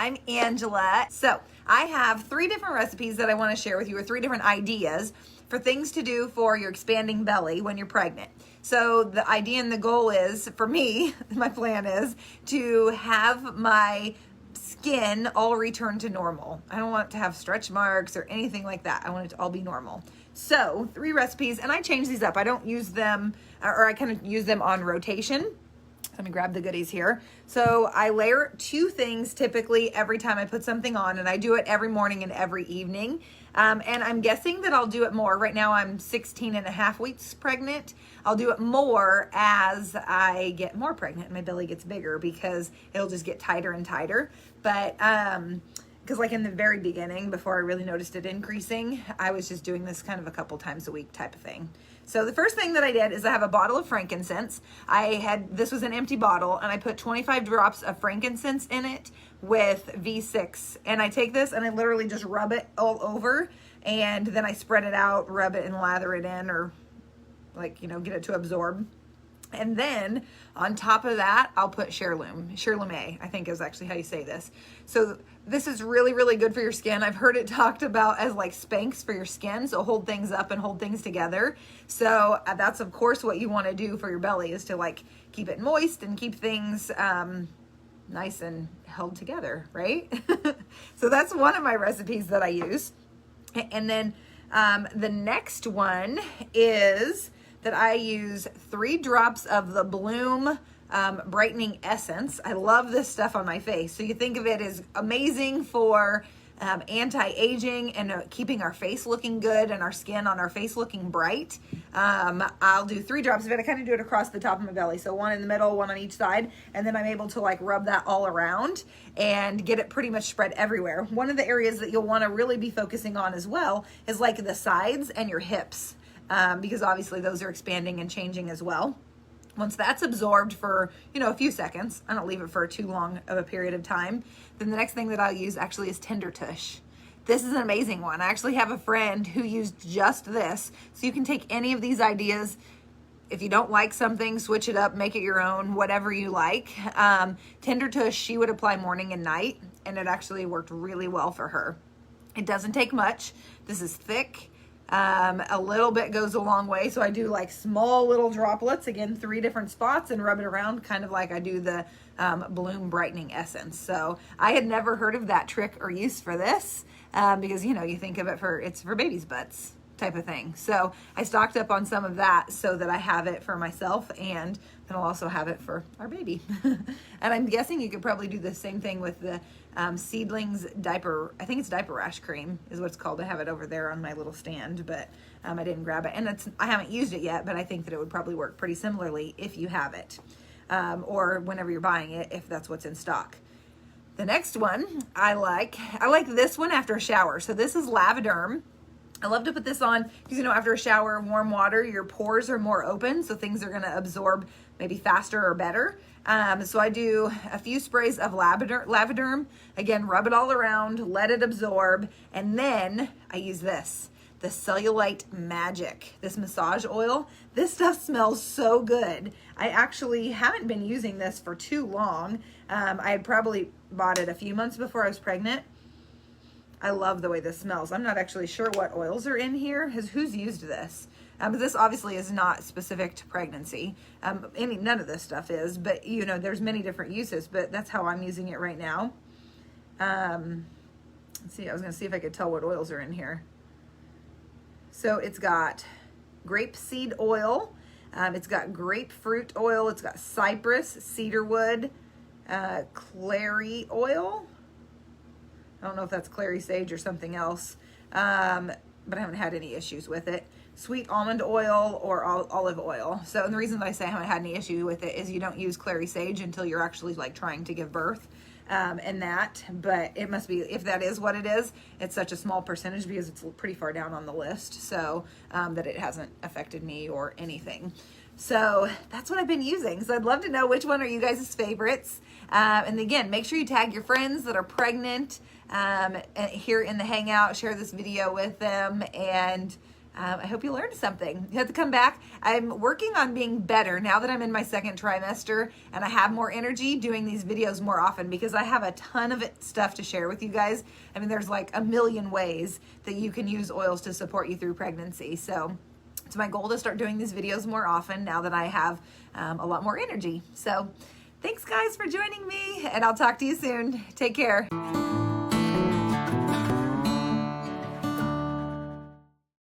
I'm Angela. So I have 3 different recipes that I want to share with you, or 3 different ideas for things to do for your expanding belly when you're pregnant. So the idea and the goal is, for me, my plan is to have my skin all return to normal. I don't want it to have stretch marks or anything like that. I want it to all be normal. So 3 recipes, and I change these up. I don't use them, or I kind of use them on rotation. Let me grab the goodies here. So I layer 2 things typically every time I put something on, and I do it every morning and every evening. And I'm guessing that I'll do it more. Right now I'm 16 and a half weeks pregnant. I'll do it more as I get more pregnant and my belly gets bigger, because it'll just get tighter and tighter. But because like in the very beginning, before I really noticed it increasing, I was just doing this kind of a couple times a week type of thing. So the first thing that I did is I have a bottle of frankincense. This was an empty bottle, and I put 25 drops of frankincense in it with V6. And I take this and I literally just rub it all over, and then I spread it out, rub it and lather it in, or get it to absorb. And then on top of that, I'll put Shirleme, I think is actually how you say this. So this is really, really good for your skin. I've heard it talked about as like Spanx for your skin, so hold things up and hold things together. So that's of course what you want to do for your belly, is to like keep it moist and keep things nice and held together, right? So that's one of my recipes that I use. And then the next one is that I use 3 drops of the Bloom brightening essence. I love this stuff on my face. So you think of it as amazing for anti-aging and keeping our face looking good and our skin on our face looking bright. I'll do 3 drops of it. I kind of do it across the top of my belly. So 1 in the middle, 1 on each side. And then I'm able to like rub that all around and get it pretty much spread everywhere. One of the areas that you'll want to really be focusing on as well is like the sides and your hips. Because obviously those are expanding and changing as well. Once that's absorbed for, a few seconds, I don't leave it for too long of a period of time, then the next thing that I'll use actually is Tender Tush. This is an amazing one. I actually have a friend who used just this. So you can take any of these ideas. If you don't like something, switch it up, make it your own, whatever you like. Tender Tush, she would apply morning and night, and it actually worked really well for her. It doesn't take much. This is thick. A little bit goes a long way. So I do like small little droplets, again, 3 different spots, and rub it around kind of like I do the Bloom brightening essence. So I had never heard of that trick or use for this because, you think of it's for babies' butts type of thing. So I stocked up on some of that so that I have it for myself, and then I'll also have it for our baby. And I'm guessing you could probably do the same thing with the Seedlings diaper, I think it's diaper rash cream is what it's called. I have it over there on my little stand, but I didn't grab it, and I haven't used it yet, but I think that it would probably work pretty similarly if you have it, or whenever you're buying it, if that's what's in stock. The next one I like this one after a shower. So this is Lavaderm. I love to put this on because, after a shower, warm water, your pores are more open, so things are going to absorb maybe faster or better. So I do a few sprays of Lavaderm. Again, rub it all around, let it absorb, and then I use the Cellulite Magic, this massage oil. This stuff smells so good. I actually haven't been using this for too long. I had probably bought it a few months before I was pregnant. I love the way this smells. I'm not actually sure what oils are in here. Who's used this? But this obviously is not specific to pregnancy. None of this stuff is, but there's many different uses, but that's how I'm using it right now. Let's see, I was gonna see if I could tell what oils are in here. So it's got grapeseed oil, it's got grapefruit oil, it's got cypress, cedarwood, clary oil. I don't know if that's clary sage or something else, but I haven't had any issues with it. Sweet almond oil or olive oil. So, and the reason that I say I haven't had any issue with it is you don't use clary sage until you're actually like trying to give birth, but it must be, if that is what it is, it's such a small percentage because it's pretty far down on the list, so that it hasn't affected me or anything. So that's what I've been using. So I'd love to know which one are you guys' favorites. And again, make sure you tag your friends that are pregnant here in the Hangout. Share this video with them, and I hope you learned something. You have to come back. I'm working on being better now that I'm in my second trimester and I have more energy, doing these videos more often because I have a ton of stuff to share with you guys. I mean, there's like a million ways that you can use oils to support you through pregnancy. So it's my goal to start doing these videos more often now that I have a lot more energy. So thanks guys for joining me, and I'll talk to you soon. Take care.